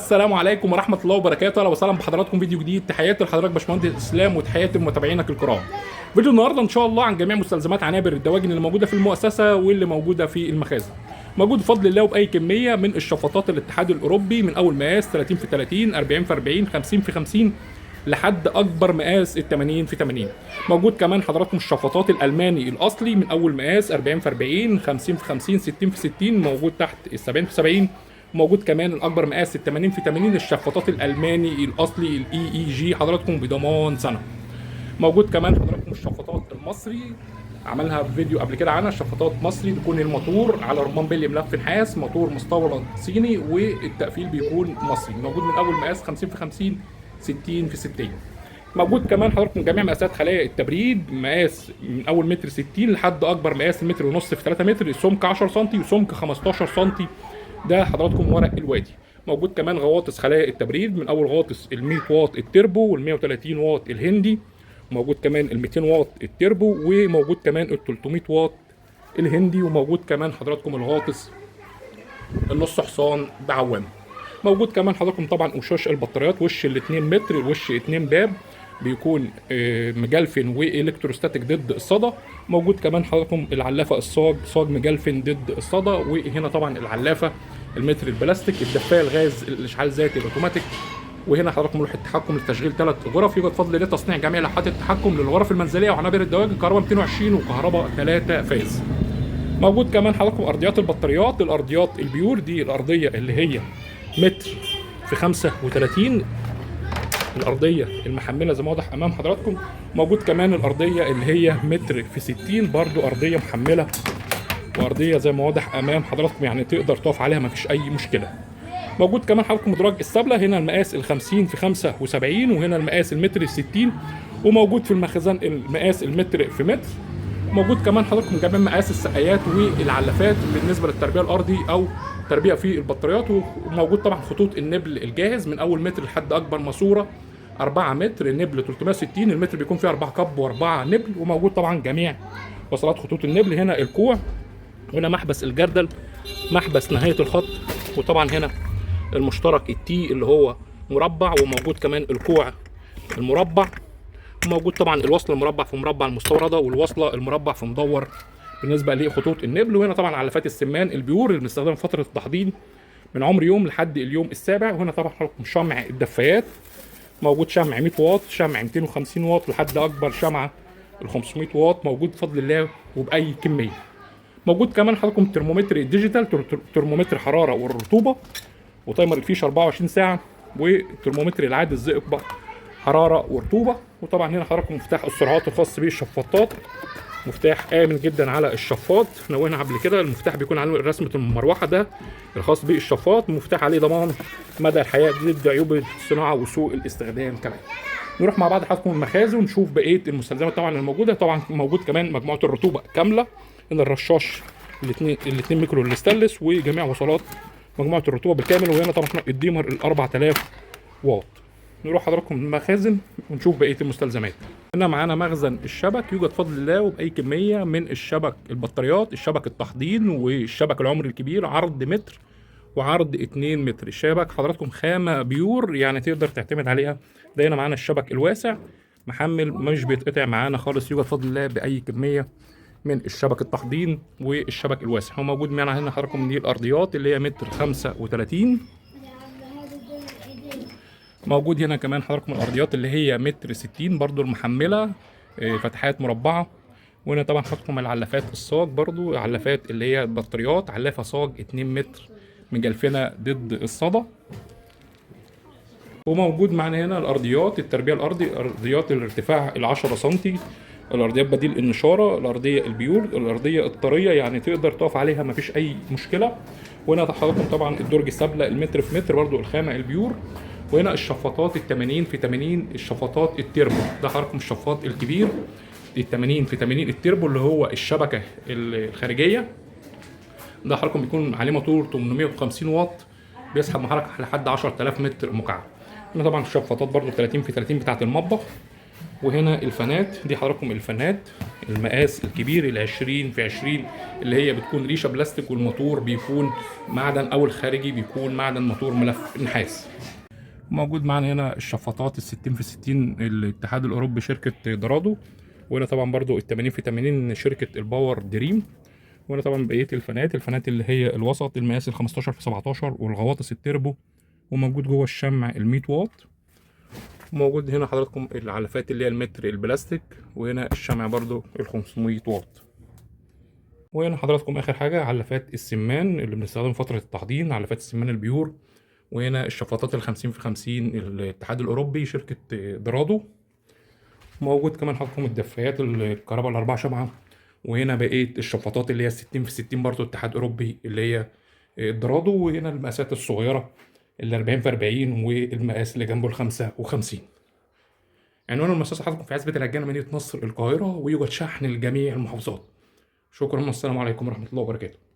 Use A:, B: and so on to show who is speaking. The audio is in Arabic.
A: السلام عليكم ورحمه الله وبركاته. اهلا وسهلا بحضراتكم فيديو جديد. تحياتي لحضرتك باشمهندس اسلام وتحياتي لمتابعينك الكرام. فيديو النهارده ان شاء الله عن جميع مستلزمات عنابر الدواجن اللي موجوده في المؤسسه واللي موجوده في المخازن. موجود بفضل الله وباي كميه من الشفاطات الاتحاد الاوروبي، من اول مقاس 30 في 30 40 في 40 50 في 50 لحد اكبر مقاس ال 80 في 80. موجود كمان حضراتكم الشفاطات الالماني الاصلي من اول مقاس 40 في 40 50 في 50 60 في 60، موجود تحت ال 70 في 70. موجود كمان الاكبر مقاس ال 80 في 80 الشفاطات الالماني الاصلي الاي اي جي حضراتكم بضمان سنه. موجود كمان حضراتكم الشفاطات المصري، عملها فيديو قبل كده عنها. الشفاطات مصري بيكون الموتور على رمان بلي ملف نحاس، موتور مستورد صيني، والتقفيل بيكون مصري. موجود من اول مقاس 50 في 50 60 في 60. موجود كمان حضراتكم جميع مقاسات خلايا التبريد، مقاس من اول متر 60 لحد اكبر مقاس متر ونص في 3 متر، سمك 10 سم وسمك 15 سم. ده حضراتكم ورق الوادي. موجود كمان غواطس خلايا التبريد، من اول غاطس ال 100 واط التربو وال 130 واط الهندي، وموجود كمان ال 200 واط التربو، وموجود كمان ال 300 واط الهندي، وموجود كمان حضراتكم الغاطس النص حصان بعوامه. موجود كمان حضراتكم طبعا وشوش البطاريات، وش ال 2 متر، الوش 2 باب بيكون مجلفن والكتروستاتيك ضد الصدى. موجود كمان حضراتكم العلافه صاج مجلفن ضد الصدى، وهنا طبعا العلافه المتر البلاستيك، الدفايه الغاز الاشعال الذاتي الاوتوماتيك. وهنا حضراتكم لوحه التحكم لتشغيل 3 غرف. يوجد فضل الله تصنيع جميع لوحات التحكم للغرف المنزليه وعنابر الدواجن، كهرباء 220 وكهرباء 3 فاز. موجود كمان حضراتكم ارضيات البطاريات، الارضيات البيور دي الارضيه اللي هي متر في 35، الارضيه المحمله زي ما واضح امام حضراتكم. موجود كمان الارضيه اللي هي متر في 60، برضو ارضيه محمله وارضيه زي ما واضح امام حضراتكم، يعني تقدر تقف عليها مفيش اي مشكله. موجود كمان حضراتكم مدرج السبله، هنا المقاس ال 50 في 75 وهنا المقاس المتر 60، وموجود في المخزن المقاس المتر في متر. موجود كمان حضراتكم جميع مقاس السقايات والعلافات بالنسبه للتربيه الارضي او تربيه في البطاريات. وموجود طبعا خطوط النبل الجاهز من اول متر لحد اكبر ماسوره 4 متر، النبل 360، المتر بيكون فيه 4 كب و4 نبل. وموجود طبعا جميع وصلات خطوط النبل، هنا الكوع، هنا محبس الجردل، محبس نهايه الخط، وطبعا هنا المشترك التي اللي هو مربع، وموجود كمان الكوع المربع، وموجود طبعا الوصله المربع في مربع المستورده والوصله المربع في مدور بالنسبه لخطوط النبل. وهنا طبعا علافات السمان البيور اللي بنستخدمها في فتره التحضير من عمر يوم لحد اليوم السابع. وهنا طبعا شمع الدفايات، موجود شمع 100 واط، شمع 250 واط لحد اكبر شمعه ال 500 واط، موجود بفضل الله وباي كميه. موجود كمان حضراتكم ترمومتر الديجيتال، ترمومتر حراره والرطوبه، وتايمر الفيش 24 ساعه، وترمومتر العادي الزئبق حراره ورطوبه. وطبعا هنا حضراتكم مفتاح السرعات الخاص بالشفاطات، مفتاح امن جدا على الشفاط، نوهنا قبل كده المفتاح بيكون عليه رسمه المروحه ده الخاص بالشفاط، مفتاح عليه ضمان مدى الحياه ضد عيوب الصناعه وسوء الاستخدام كمان. نروح مع بعض حضراتكم المخازن ونشوف بقيه المستلزمات طبعا الموجوده. طبعا موجود كمان مجموعه الرطوبه كامله، هنا الرشاش الاثنين ميكرو الاستانلس وجميع وصلات مجموعه الرطوبه بالكامل. وهنا طبعا الديمر ال 4000 واط. نروح حضراتكم المخازن ونشوف بقيه المستلزمات. هنا معانا مخزن الشبك، يوجد فضل الله وباي كميه من الشبك البطاريات، الشبك التحضير والشبك العمر الكبير، عرض متر وعرض 2 متر. الشبك حضراتكم خامه بيور يعني تقدر تعتمد عليها. ده هنا معانا الشبك الواسع محمل مش بيتقطع معانا خالص، يوجد فضل الله باي كميه من الشبك التحضير والشبك الواسع. هو موجود معانا هنا حضراتكم دي الارضيات اللي هي متر 35. موجود هنا كمان حضراتكم الارضيات اللي هي متر 60 برضو المحمله، فتحات مربعه. وهنا طبعا حضراتكم العلافات الصاج، برضو علافات اللي هي البطاريات، علافه صاج 2 متر مجلفنه ضد الصدى. وموجود معانا هنا الارضيات التربيه الارضي، ارضيات الارتفاع ال 10 سم، الارضيات بديل النشاره، الارضيه البيور، الارضيه الطريه يعني تقدر تقف عليها مفيش اي مشكله. وهنا حضراتكم طبعا الدرج السبله المتر في متر برضو الخامه البيور. وهنا الشفاطات ال 80 في 80 الشفاطات التربو، ده حضراتكم الشفاط الكبير ال 80 في 80 التربو اللي هو الشبكه الخارجيه. ده حضراتكم بيكون عليه موتور 850 واط بيسحب محرك لحد 10000 متر مكعب. هنا طبعا الشفاطات برضو 30 في 30 بتاعه المطبخ، وهنا الفانات دي حضراتكم الفانات المقاس الكبير 20 في 20 اللي هي بتكون ريشه بلاستيك والموتور بيكون معدن او الخارجي بيكون معدن موتور ملف نحاس. موجود معانا هنا الشفاطات ال 60 في 60 الاتحاد الاوروبي شركه درادو، وهنا طبعا برضو ال 80 في 80 شركه الباور دريم. وهنا طبعا بقيه الفانات اللي هي الوسط المقاس ال 15 في 17 والغواطس التربو، وموجود جوه الشمع ال 100 واط. موجود هنا حضراتكم العلافات اللي هي المتر البلاستيك، وهنا الشمع برضو ال 500 واط. وهنا حضراتكم اخر حاجه علافات السمان اللي بنستخدم فتره التحضير، علافات السمان البيور. وهنا الشفاطات ال 50 في 50 الاتحاد الاوروبي شركه درادو. موجود كمان حضراتكم الدفايات الكهرباء الاربعه شمعه. وهنا بقيه الشفاطات اللي هي 60 في 60 برضو اتحاد اوروبي اللي هي درادو. وهنا المقاسات الصغيره ال 40 في 40 والمقاس اللي جنبه ال 55. عنوان المؤسسه حضراتكم في عزبة العجانة مدينه نصر القاهره، ويوجد شحن لجميع المحافظات. شكرا والسلام عليكم ورحمه الله وبركاته.